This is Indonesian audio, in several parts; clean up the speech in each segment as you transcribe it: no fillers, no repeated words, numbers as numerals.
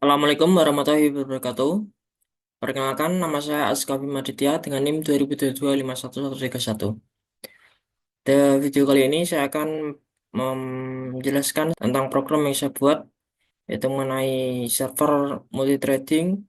Assalamualaikum warahmatullahi wabarakatuh. Perkenalkan, nama saya Aska Maditya dengan NIM 2022 51131. Di video kali ini saya akan menjelaskan tentang program yang saya buat, yaitu mengenai server multithreading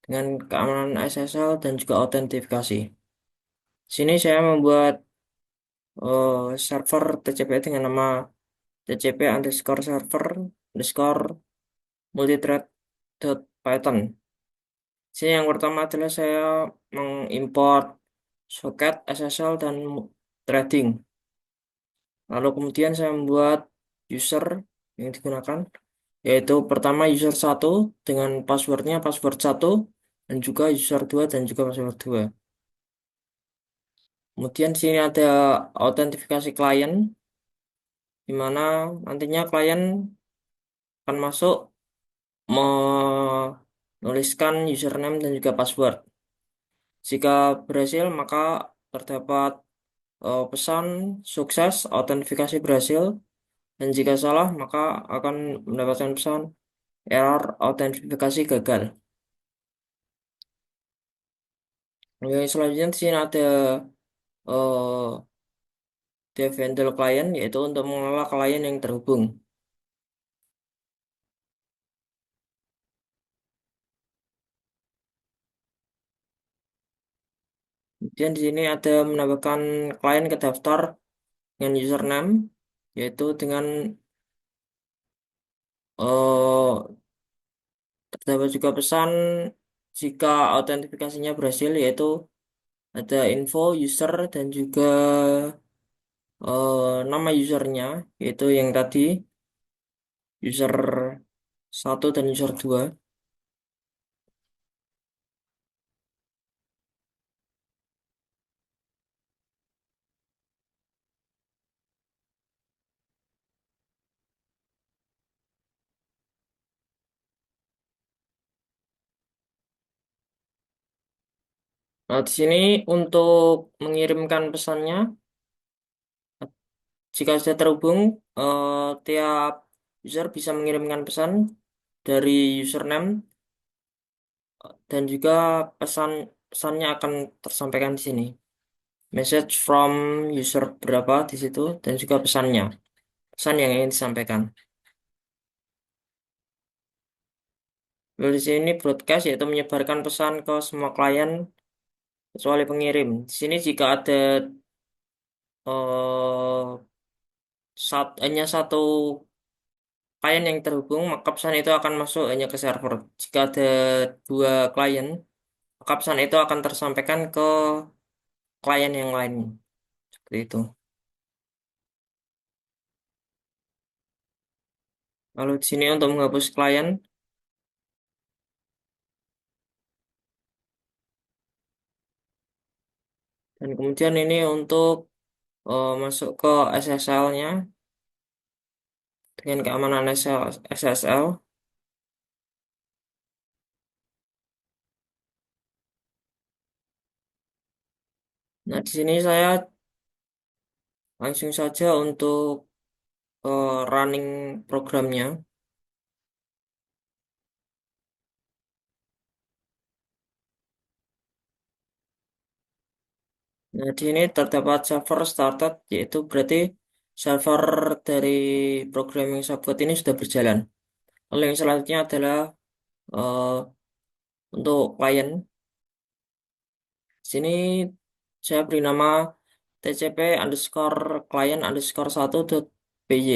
dengan keamanan SSL dan juga autentifikasi. Di sini saya membuat server TCP dengan nama TCP underscore server underscore multithread.python. Sini yang pertama adalah saya mengimport soket, SSL, dan threading. Lalu kemudian saya membuat user yang digunakan, yaitu pertama user satu dengan passwordnya password satu, dan juga user 2 dan juga password 2. Kemudian di sini ada autentifikasi klien, di mana nantinya klien akan masuk menuliskan username dan juga password. Jika berhasil, maka terdapat pesan sukses, autentifikasi berhasil, dan jika salah, maka akan mendapatkan pesan error autentifikasi gagal. Yang selanjutnya di sini ada uh, dev handle client, yaitu untuk mengelola klien yang terhubung. Kemudian di sini ada menambahkan klien ke daftar dengan username, yaitu dengan uh, terdapat juga pesan jika autentifikasinya berhasil, yaitu ada info user dan juga nama usernya, yaitu yang tadi user satu dan user 2. Nah, di sini untuk mengirimkan pesannya, jika sudah terhubung, tiap user bisa mengirimkan pesan dari username, dan juga pesannya akan tersampaikan di sini. Message from user berapa di situ, dan juga pesan yang ingin disampaikan. Lalu di sini broadcast, yaitu menyebarkan pesan ke semua klien kecuali pengirim. Di sini jika ada eh, hanya satu klien yang terhubung, maka pesan itu akan masuk hanya ke server. Jika ada dua klien, maka pesan itu akan tersampaikan ke klien yang lain. Seperti itu. Lalu di sini untuk menghapus klien, dan kemudian ini untuk masuk ke SSL-nya dengan keamanan SSL. Nah, di sini saya langsung saja untuk running programnya. Nah, di sini terdapat server started, yaitu berarti server dari program yang saya buat ini sudah berjalan. Lalu yang selanjutnya adalah eh, untuk klien. Sini saya beri nama tcp underscore client underscore 1.py.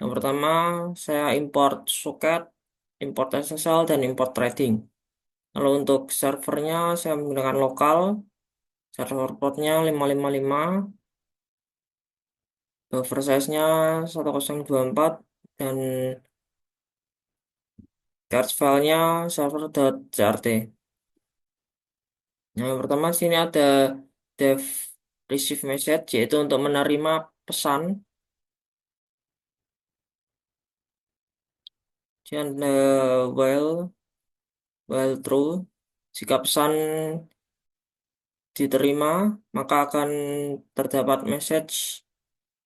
Yang pertama saya import socket, import SSL, dan import threading. Lalu untuk servernya saya menggunakan lokal, server portnya 555, buffer size-nya 1024, dan cache filenya server.crt. Nah, yang pertama sini ada dev receive message, yaitu untuk menerima pesan. Dan while true, jika pesan diterima, maka akan terdapat message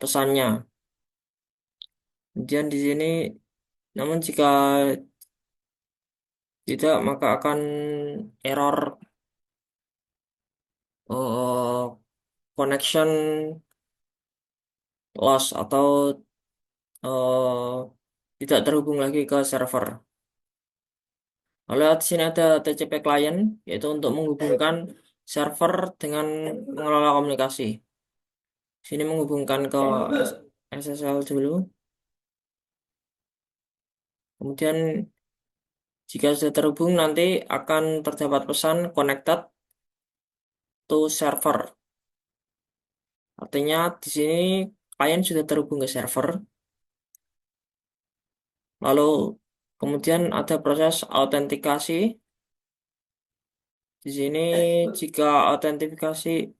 pesannya. Kemudian di sini, namun jika Tidak, maka akan error connection loss atau tidak terhubung lagi ke server. Lalu di sini ada TCP client, yaitu untuk menghubungkan server dengan pengelola komunikasi. Sini menghubungkan ke SSL dulu. Kemudian jika sudah terhubung nanti akan terdapat pesan connected to server. Artinya di sini klien sudah terhubung ke server. Lalu kemudian ada proses autentikasi. Di sini jika autentifikasi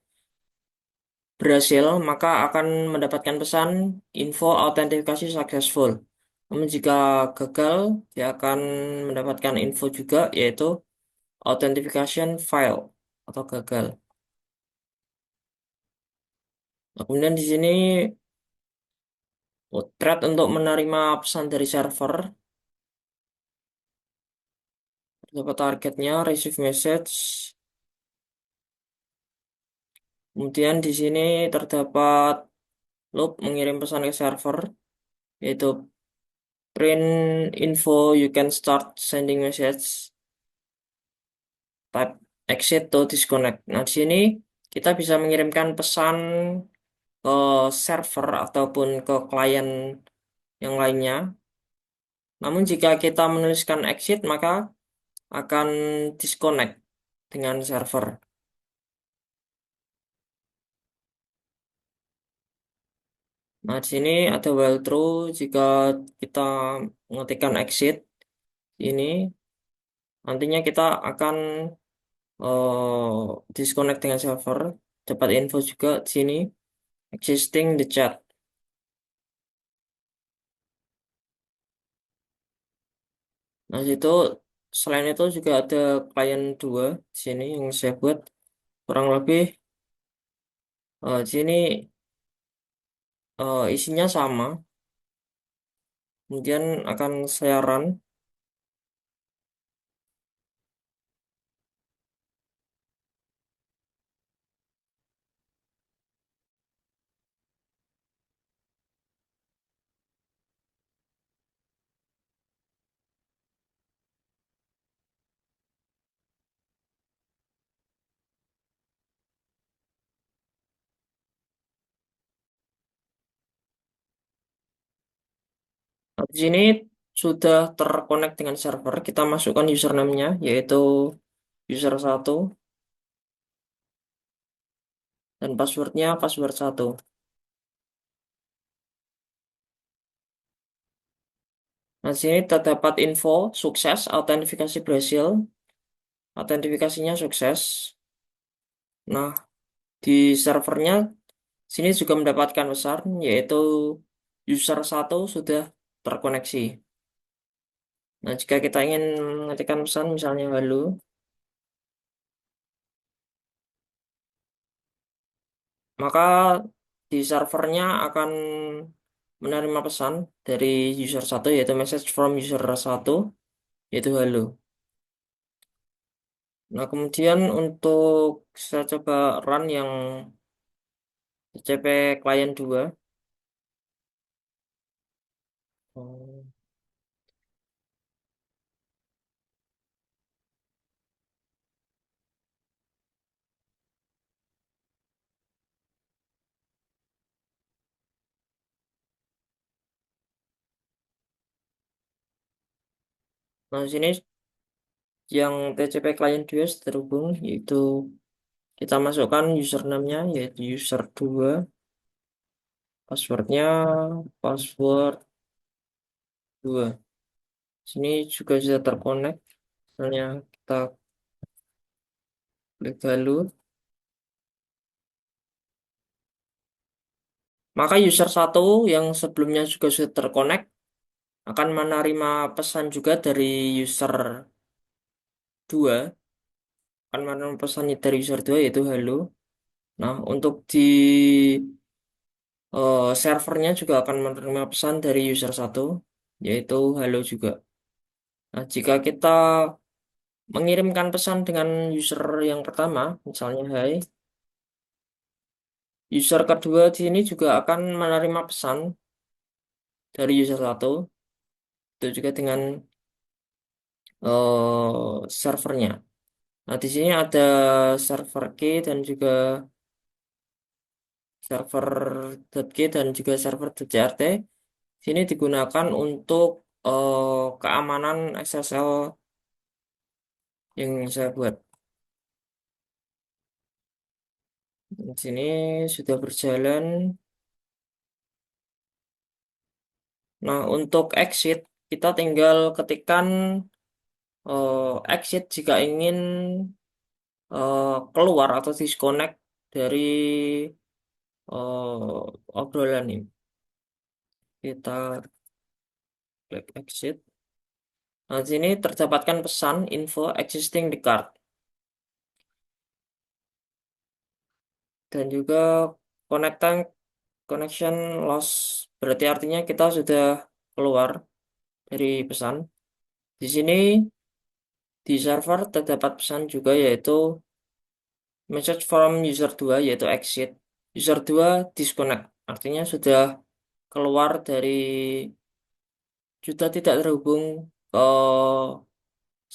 berhasil, maka akan mendapatkan pesan info autentifikasi successful. Namun jika gagal, dia akan mendapatkan info juga yaitu authentication fail atau gagal. Nah, kemudian di sini thread untuk menerima pesan dari server. Dapat targetnya receive message. Kemudian di sini terdapat loop mengirim pesan ke server yaitu print info you can start sending message type exit to disconnect. Nah, di sini kita bisa mengirimkan pesan ke server ataupun ke klien yang lainnya. Namun jika kita menuliskan exit maka akan disconnect dengan server. Nah, di sini ada while true jika kita mengetikkan exit ini nantinya kita akan disconnect dengan server. Dapat info juga di sini existing the chat. Nah, itu selain itu juga ada klien 2 di sini yang saya buat kurang lebih di sini isinya sama. Kemudian akan saya run. Nah, di sini sudah terkonek dengan server. Kita masukkan username-nya yaitu user 1 dan passwordnya password 1. Nah, di sini terdapat info sukses, autentifikasi berhasil, autentifikasinya sukses. Nah, di servernya sini juga mendapatkan pesan yaitu user 1 sudah terkoneksi. Nah, jika kita ingin mengetikkan pesan misalnya halo, maka di servernya akan menerima pesan dari user 1 yaitu message from user 1 yaitu halo. Nah, kemudian untuk saya coba run yang TCP client 2. Oh. Nah, di sini yang TCP client 2 terhubung yaitu kita masukkan username-nya yaitu user 2, passwordnya password 2. Sini juga sudah terkonek. Misalnya kita klik halo, maka user 1 yang sebelumnya juga sudah terkonek akan menerima pesan juga dari user 2, akan menerima pesan dari user 2 yaitu halo. Nah, untuk di servernya juga akan menerima pesan dari user 1 yaitu halo juga. Nah, jika kita mengirimkan pesan dengan user yang pertama, misalnya hai. User kedua di sini juga akan menerima pesan dari user satu, itu juga dengan servernya. Nah, di sini ada server key dan juga server.key dan juga server.crt. Sini digunakan untuk keamanan SSL yang saya buat. Di sini sudah berjalan. Nah, untuk exit kita tinggal ketikkan exit jika ingin keluar atau disconnect dari obrolan ini. Kita klik exit. Nah, di sini terdapatkan pesan info existing di card dan juga connecting connection loss. Berarti artinya kita sudah keluar dari pesan. Di sini di server terdapat pesan juga yaitu message from user 2 yaitu exit. User 2 disconnect. Artinya sudah keluar dari sudah tidak terhubung ke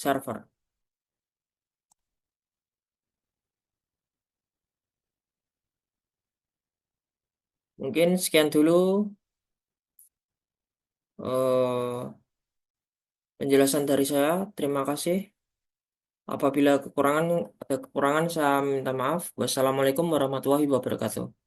server. Mungkin sekian dulu eh, penjelasan dari saya. Terima kasih. Apabila ada kekurangan saya minta maaf. Wassalamualaikum warahmatullahi wabarakatuh.